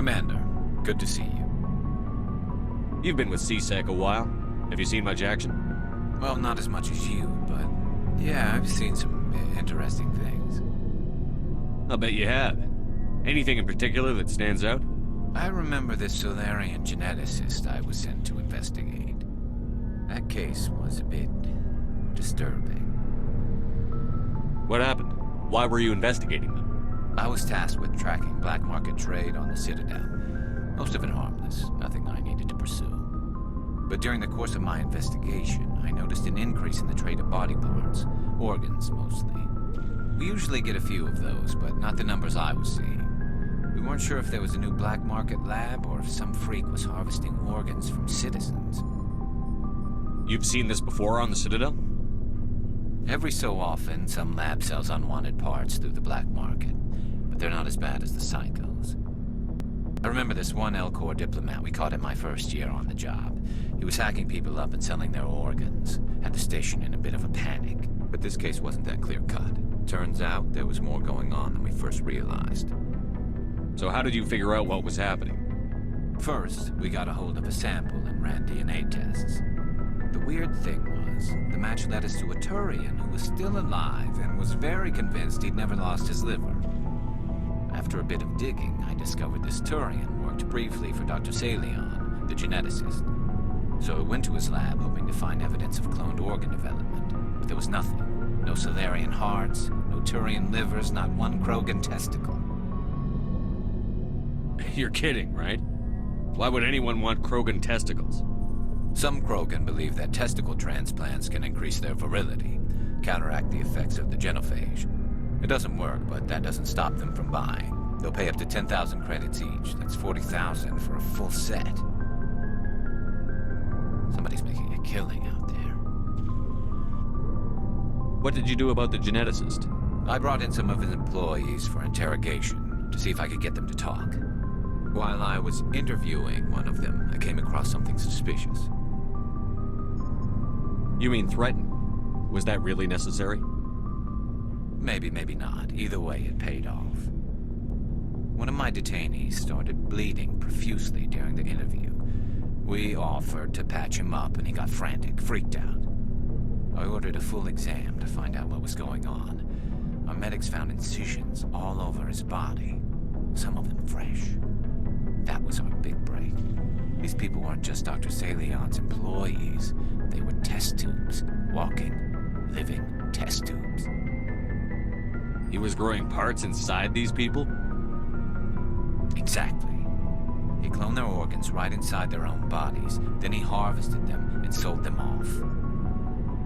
Commander, good to see you. You've been with C-Sec a while. Have you seen much action? Well, not as much as you, but yeah, I've seen some interesting things. I'll bet you have. Anything in particular that stands out? I remember this Thorian geneticist I was sent to investigate. That case was a bit disturbing. What happened? Why were you investigating them? I was tasked with tracking black market trade on the Citadel. Most of it harmless, nothing I needed to pursue. But during the course of my investigation, I noticed an increase in the trade of body parts, organs mostly. We usually get a few of those, but not the numbers I was seeing. We weren't sure if there was a new black market lab or if some freak was harvesting organs from citizens. You've seen this before on the Citadel? Every so often, some lab sells unwanted parts through the black market, but they're not as bad as the psychos. I remember this one L-Corps diplomat we caught in my first year on the job. He was hacking people up and selling their organs. Had the station in a bit of a panic. But this case wasn't that clear-cut. Turns out there was more going on than we first realized. So how did you figure out what was happening? First, we got a hold of a sample and ran DNA tests. The weird thing was, the match led us to a Thorian who was still alive and was very convinced he'd never lost his liver. After a bit of digging, I discovered this Thorian worked briefly for Dr. Saleon, the geneticist. So I went to his lab hoping to find evidence of cloned organ development, but there was nothing. No Salarian hearts, no Thorian livers, not one Krogan testicle. You're kidding, right? Why would anyone want Krogan testicles? Some Krogan believe that testicle transplants can increase their virility, counteract the effects of the genophage. It doesn't work, but that doesn't stop them from buying. They'll pay up to 10,000 credits each. That's 40,000 for a full set. Somebody's making a killing out there. What did you do about the geneticist? I brought in some of his employees for interrogation, to see if I could get them to talk. While I was interviewing one of them, I came across something suspicious. You mean threaten? Was that really necessary? Maybe, maybe not. Either way, it paid off. One of my detainees started bleeding profusely during the interview. We offered to patch him up, and he got frantic, freaked out. I ordered a full exam to find out what was going on. Our medics found incisions all over his body, some of them fresh. That was our big break. These people weren't just Dr. Saleon's employees. They were test tubes. Walking, living test tubes. He was growing parts inside these people? Exactly. He cloned their organs right inside their own bodies. Then he harvested them and sold them off.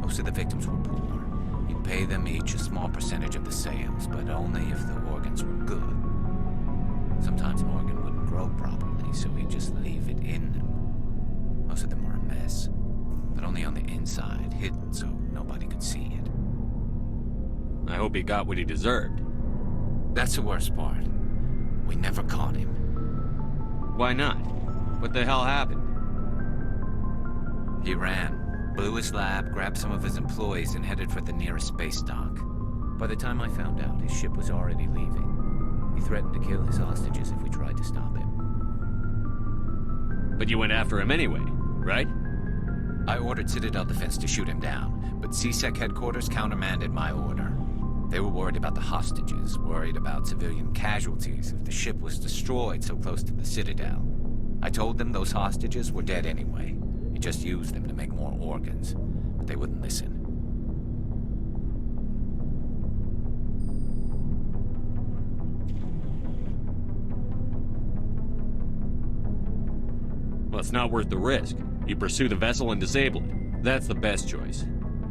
Most of the victims were poor. He'd pay them each a small percentage of the sales, but only if the organs were good. Sometimes an organ wouldn't grow properly, so he'd just leave it in them. Most of them were a mess, but only on the inside, hidden so nobody could see it. I hope he got what he deserved. That's the worst part. We never caught him. Why not? What the hell happened? He ran, blew his lab, grabbed some of his employees, and headed for the nearest space dock. By the time I found out, his ship was already leaving. He threatened to kill his hostages if we tried to stop him. But you went after him anyway, right? I ordered Citadel Defense to shoot him down, but C-Sec headquarters countermanded my order. They were worried about the hostages, worried about civilian casualties if the ship was destroyed so close to the Citadel. I told them those hostages were dead anyway. He just used them to make more organs, but they wouldn't listen. Well, it's not worth the risk. You pursue the vessel and disable it. That's the best choice.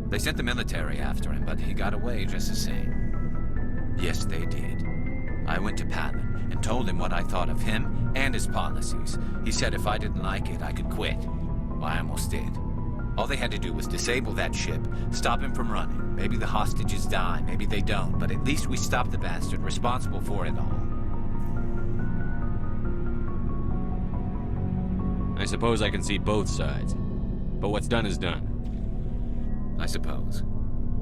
They sent the military after him, but he got away just the same. Yes, they did. I went to Palin and told him what I thought of him and his policies. He said if I didn't like it, I could quit. Well, I almost did. All they had to do was disable that ship, stop him from running. Maybe the hostages die, maybe they don't, but at least we stopped the bastard responsible for it all. I suppose I can see both sides. But what's done is done. I suppose.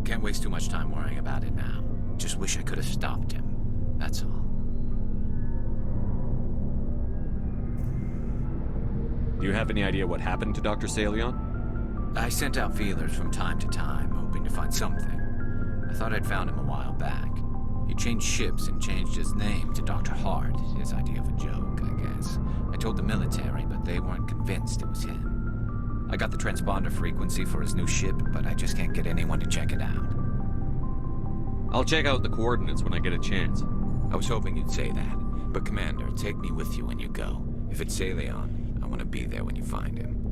Can't waste too much time worrying about it now. Just wish I could have stopped him. That's all. Do you have any idea what happened to Dr. Saleon? I sent out feelers from time to time, hoping to find something. I thought I'd found him a while back. He changed ships and changed his name to Dr. Hart, his idea of a joke, I guess. I told the military, but they weren't convinced it was him. I got the transponder frequency for his new ship, but I just can't get anyone to check it out. I'll check out the coordinates when I get a chance. I was hoping you'd say that, but Commander, take me with you when you go. If it's Saleon, I want to be there when you find him.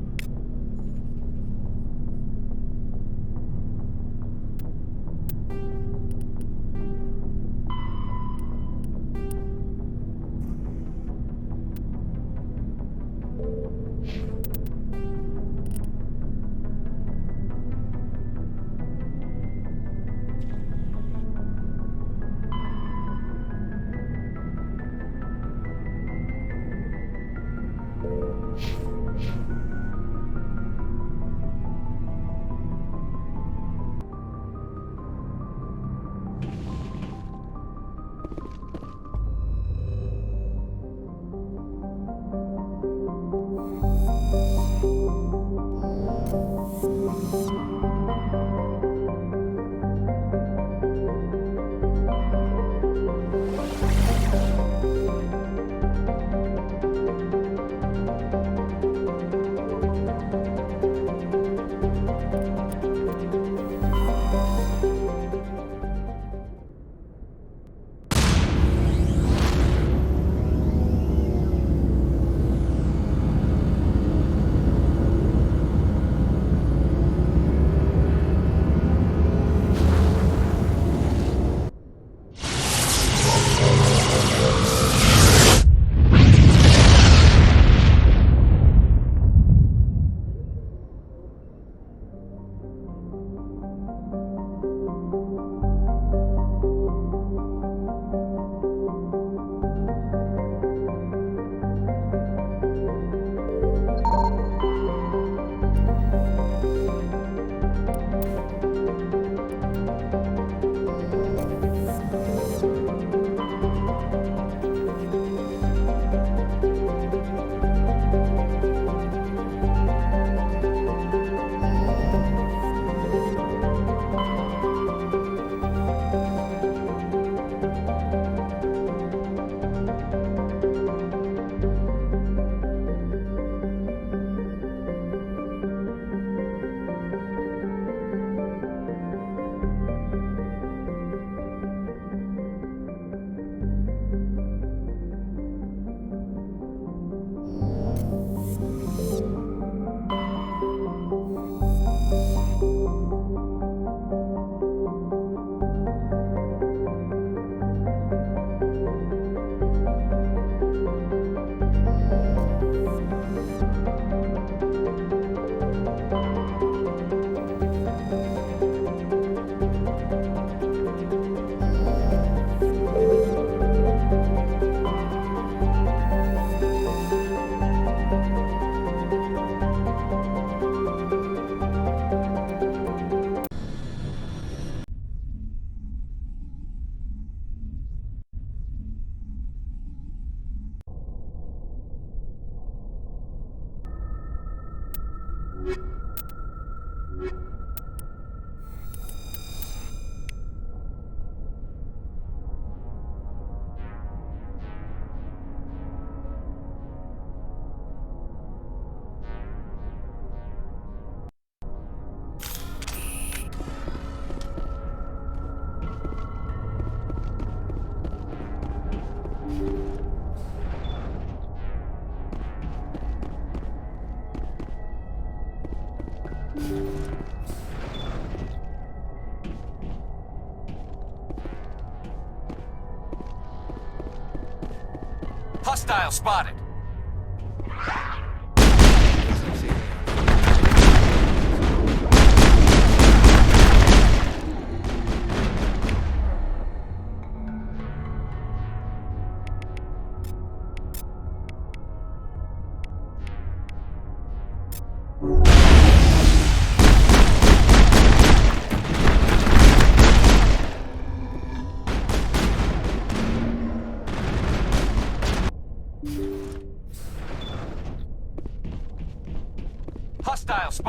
Hostile spotted!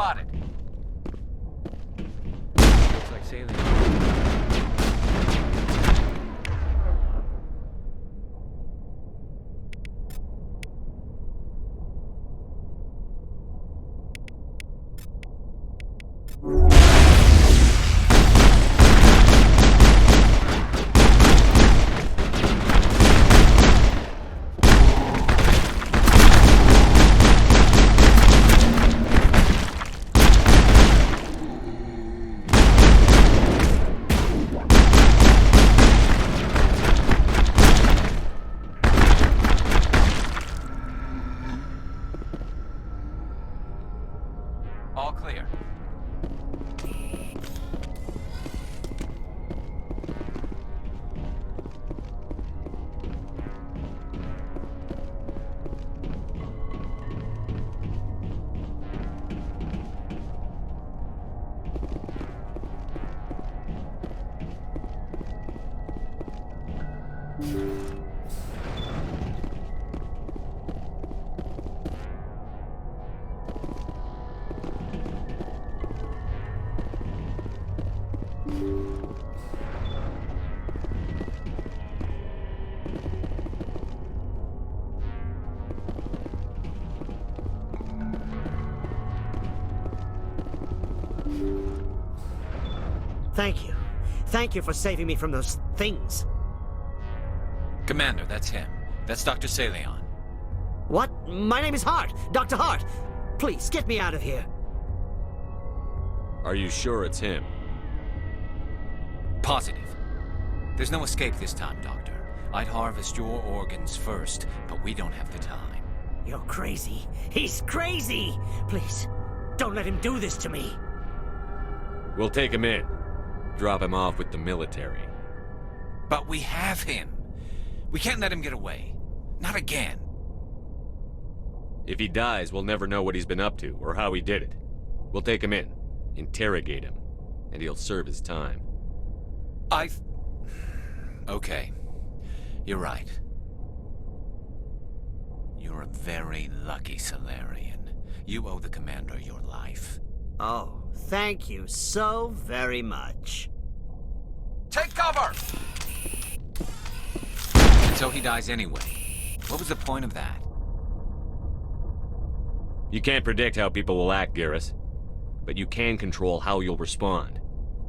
spotted. Looks like Saleon. All clear. Thank you. Thank you for saving me from those things. Commander, that's him. That's Dr. Saleon. What? My name is Hart. Dr. Hart. Please, get me out of here. Are you sure it's him? Positive. There's no escape this time, Doctor. I'd harvest your organs first, but we don't have the time. You're crazy. He's crazy! Please, don't let him do this to me. We'll take him in. Drop him off with the military. But we have him. We can't let him get away. Not again. If he dies, we'll never know what he's been up to, or how he did it. We'll take him in, interrogate him, and he'll serve his time. Okay. You're right. You're a very lucky Salarian. You owe the Commander your life. Oh, thank you so very much. Take cover! And so he dies anyway. What was the point of that? You can't predict how people will act, Garrus. But you can control how you'll respond.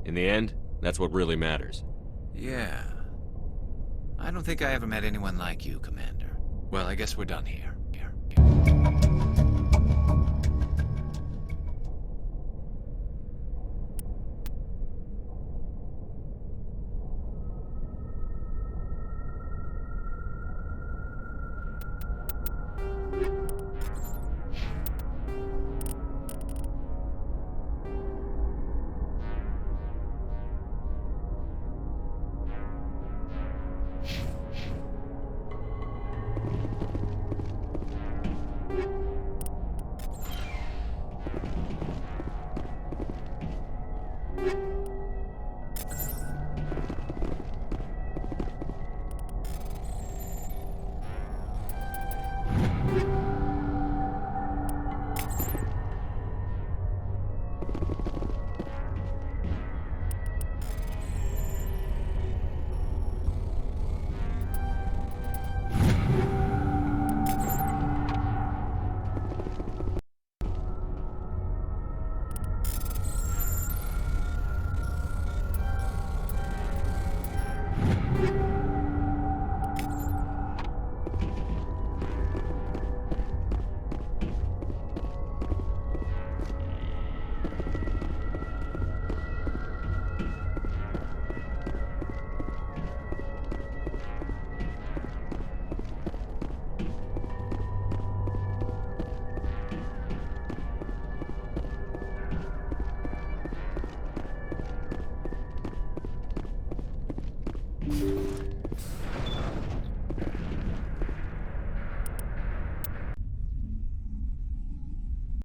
In the end, that's what really matters. Yeah. I don't think I ever met anyone like you, Commander. Well, I guess we're done here.